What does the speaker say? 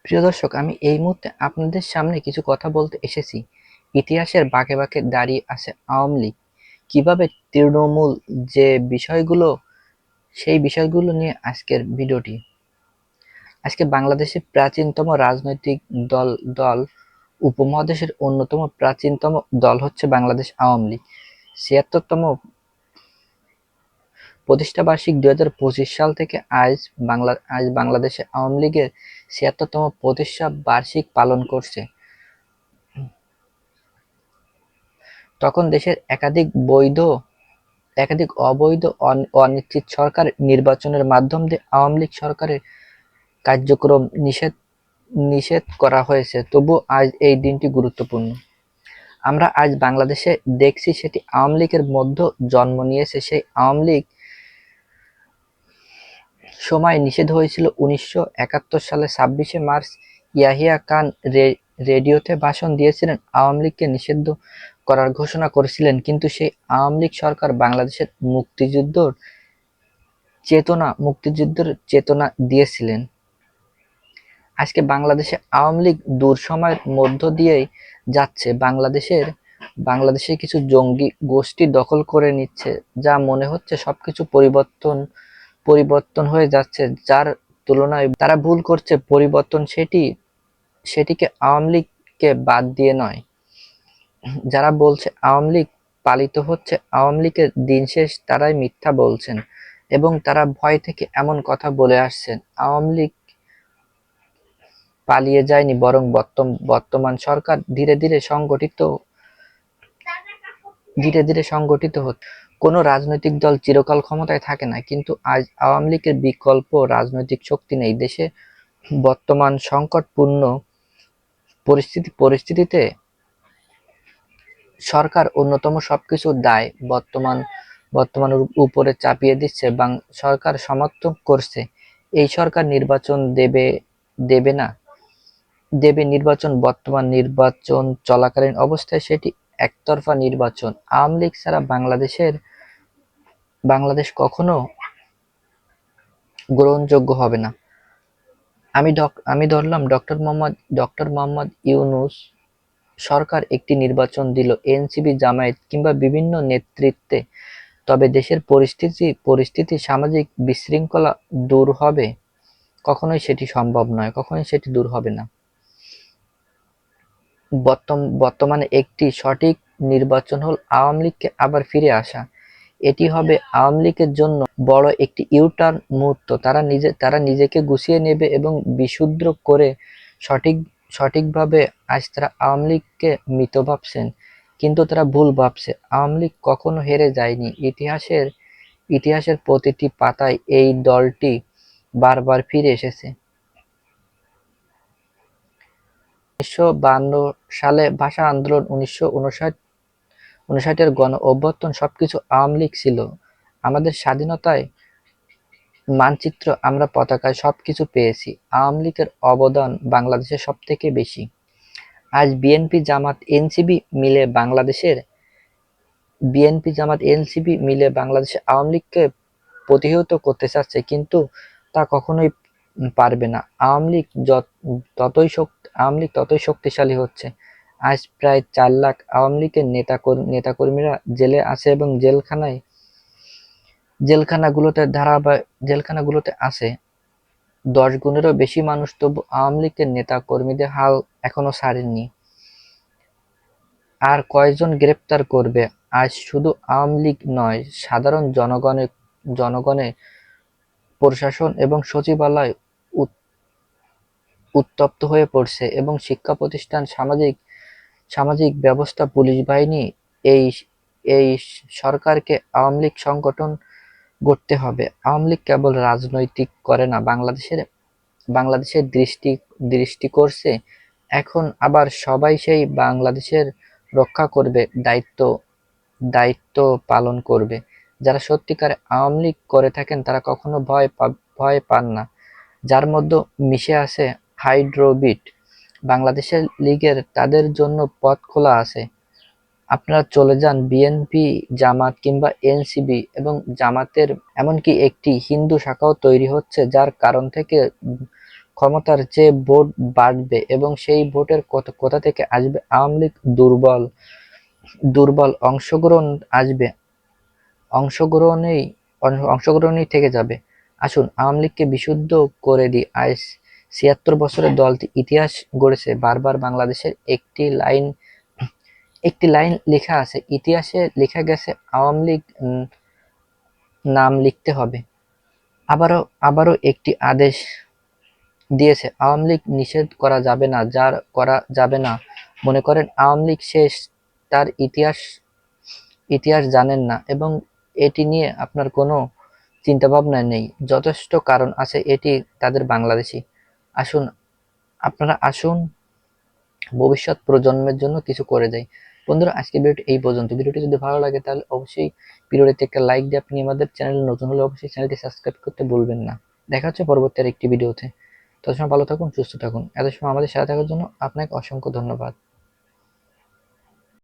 প্রিয় দর্শক, আমি এই মুহূর্তে আপনাদের সামনে কিছু কথা বলতে এসেছি। ইতিহাসের বাঁকে বাঁকে দাঁড়িয়ে আছে আওয়ামী লীগ, কিভাবে তৃণমূল, যে বিষয়গুলো, সেই বিষয়গুলো নিয়ে আজকের ভিডিওটি। আজকে বাংলাদেশের প্রাচীনতম রাজনৈতিক দল দল উপমহাদেশের অন্যতম প্রাচীনতম দল হচ্ছে বাংলাদেশ আওয়ামী লীগ। ৭৬তম প্রতিষ্ঠাবার্ষিক ২০২৫ সাল থেকে আজ বাংলাদেশে আওয়ামী লীগের ৭৬তম প্রতিষ্ঠা বার্ষিক পালন করছে। তখন দেশের একাধিক অবৈধ অনিশ্চিত সরকার নির্বাচনের মাধ্যম দিয়ে আওয়ামী লীগ সরকারের কার্যক্রম নিষেধ করা হয়েছে। তবুও আজ এই দিনটি গুরুত্বপূর্ণ। আমরা আজ বাংলাদেশে দেখছি সেটি আওয়ামী লীগের মধ্যে জন্ম নিয়েছে। সেই আওয়ামী লীগ সময় নিষেধ হয়েছিল ১৯৭১ সালে ২৬শে মার্চ। ইয়াহিয়া খান রেডিওতে ভাষণ দিয়েছিলেন, আওয়ামী লীগকে নিষিদ্ধ করার ঘোষণা করেছিলেন। কিন্তু সেই আওয়ামী লীগ সরকার বাংলাদেশের মুক্তিযুদ্ধের চেতনা দিয়েছিলেন। আজকে বাংলাদেশে আওয়ামী লীগ দূর সময়ের মধ্য দিয়েই যাচ্ছে। বাংলাদেশের কিছু জঙ্গি গোষ্ঠী দখল করে নিচ্ছে, যা মনে হচ্ছে সবকিছু পরিবর্তন হয়ে যাচ্ছে, যার তুলনায় তারা ভুল করছে। পরিবর্তন সেটিকে আওয়ামী লীগকে বাদ দিয়ে নয়। যারা বলছে আওয়ামী লীগ পালিত হচ্ছে, আওয়ামী লীগের দিন শেষ, তারাই মিথ্যা বলছেন এবং তারা ভয় থেকে এমন কথা বলে আসছেন। আওয়ামী লীগ পালিয়ে যায়নি, বরং বর্তমান সরকার ধীরে ধীরে সংগঠিত হচ্ছে। কোনো রাজনৈতিক দল চিরকাল ক্ষমতায় থাকে না, কিন্তু আজ আওয়ামী লীগের বিকল্প রাজনৈতিক শক্তি নেই। দেশে বর্তমান সংকটপূর্ণ পরিস্থিতিতে সরকার অন্যতম সবকিছুর দায় বর্তমানের উপরে চাপিয়ে দিচ্ছে। সরকার সমর্থন করছে এই সরকার নির্বাচন দেবে না, দেবে নির্বাচন। বর্তমান নির্বাচন চলাকালীন অবস্থায় সেটি একতরফা নির্বাচন। আওয়ামী লীগ ছাড়া বাংলাদেশ কখনো গ্রহণযোগ্য হবে না। আমি ধরলাম ডক্টর মোহাম্মদ ইউনূস সরকার একটি নির্বাচন দিল এনসিপি, জামায়াত কিংবা বিভিন্ন নেতৃত্বে, তবে দেশের পরিস্থিতি, সামাজিক বিশৃঙ্খলা দূর হবে? কখনোই সেটি সম্ভব নয়, কখনোই সেটি দূর হবে না। বর্তমানে একটি সঠিক নির্বাচন হল আওয়ামী লীগকে আবার ফিরে আসা। এটি হবে আওয়ামী লীগের জন্য বড় একটি ইউ-টার্ন মুহূর্ত। তারা নিজেকে গুছিয়ে নেবে এবং বিশুদ্ধ করে সঠিকভাবে। আজ তারা আওয়ামী লীগকে মৃত ভাবছেন, কিন্তু তারা ভুল ভাবছে। আওয়ামী লীগ কখনো হেরে যায়নি। ইতিহাসের প্রতিটি পাতায় এই দলটি বারবার ফিরে এসেছে। ১৯৫২ সালে ভাষা আন্দোলন, ১৯৫৯-এর গণ অভ্যুত্থান, সবকিছু আওয়ামী লীগ ছিল। আমাদের স্বাধীনতায় মানচিত্র, আমরা পতাকায় সবকিছু পেয়েছি। আওয়ামী লীগের অবদান বাংলাদেশে সবথেকে বেশি। আজ বিএনপি জামাত এনসিপি মিলে বাংলাদেশে আওয়ামী লীগকে প্রতিহত করতে চাচ্ছে, কিন্তু তা কখনোই পারবে না। আওয়ামী লীগ ততই শক্তিশালী হচ্ছে। আজ প্রায় ৪ লাখ আওয়ামী লীগের নেতাকর্মীরা জেলে আছে এবং জেলখানাগুলোতে আছে ১০ গুণেরও বেশি মানুষ। তবু আওয়ামী লীগের নেতা-কর্মীদের হাল এখনো ছাড়েননি। আর কয়জন গ্রেপ্তার করবে? আজ শুধু আওয়ামী লীগ নয়, সাধারণ জনগণে প্রশাসন এবং সচিবালয় উত্তপ্ত হয়ে পড়ছে এবং শিক্ষা প্রতিষ্ঠান, সামাজিক ব্যবস্থা, পুলিশ বাহিনী। এই সরকারকে আওয়ামী লীগ সংগঠন গড়তে হবে। আওয়ামী লীগ কেবল রাজনৈতিক করে না, বাংলাদেশের দৃষ্টি করছে। এখন আবার সবাই সেই বাংলাদেশের রক্ষা করবে, দায়িত্ব পালন করবে। যারা সত্যিকারে আওয়ামী লীগ করে থাকেন তারা কখনো ভয় পান না। যার মধ্যে মিশে আছে হাইড্রোবিট বাংলাদেশের লীগের, তাদের জন্য পথ খোলা আছে। আপনারা চলে যান বিএনপি, জামাত কিংবা এনসিপি, এবং জামাতের এমনকি একটি হিন্দু শাখাও তৈরি হচ্ছে, যার কারণ থেকে ক্ষমতার যে ভোট বাড়বে এবং সেই ভোটের কোথা থেকে আসবে? আওয়ামী লীগ দুর্বল অংশগ্রহণ আসবে, অংশগ্রহণই থেকে যাবে। আসুন আওয়ামী লীগকে বিশুদ্ধ করে দিই। আজ ৭৬ বছরের দলটি ইতিহাস গড়েছে। বারবার বাংলাদেশের একটি লাইন লেখা আছে, ইতিহাসে লেখা গেছে আওয়ামী লীগ নাম লিখতে হবে। আবারও একটি আদেশ দিয়েছে, আওয়ামী লীগ নিষেধ করা যাবে না, যার করা যাবে না মনে করেন আওয়ামী লীগ শেষ, তার ইতিহাস জানেন না এবং এটি নিয়ে আপনার কোনো চিন্তাভাবনা নেই। যথেষ্ট কারণ আছে, এটি তাদের বাংলাদেশী। আসুন ভবিষ্যৎ প্রজন্মের জন্য কিছু করে যাই। বন্ধুরা, আজকে ভিডিওটি এই পর্যন্ত। ভিডিওটি যদি ভালো লাগে তাহলে অবশ্যই ভিডিওটিতে একটা লাইক দিয়ে আপনি আমাদের চ্যানেলে নতুন হলে অবশ্যই চ্যানেলটি সাবস্ক্রাইব করতে ভুলবেন না। দেখা হচ্ছে পরবর্তী আরেকটি ভিডিওতে। ততক্ষণ ভালো থাকুন, সুস্থ থাকুন। এত সময় আমাদের সাথে থাকার জন্য আপনাকে অসংখ্য ধন্যবাদ।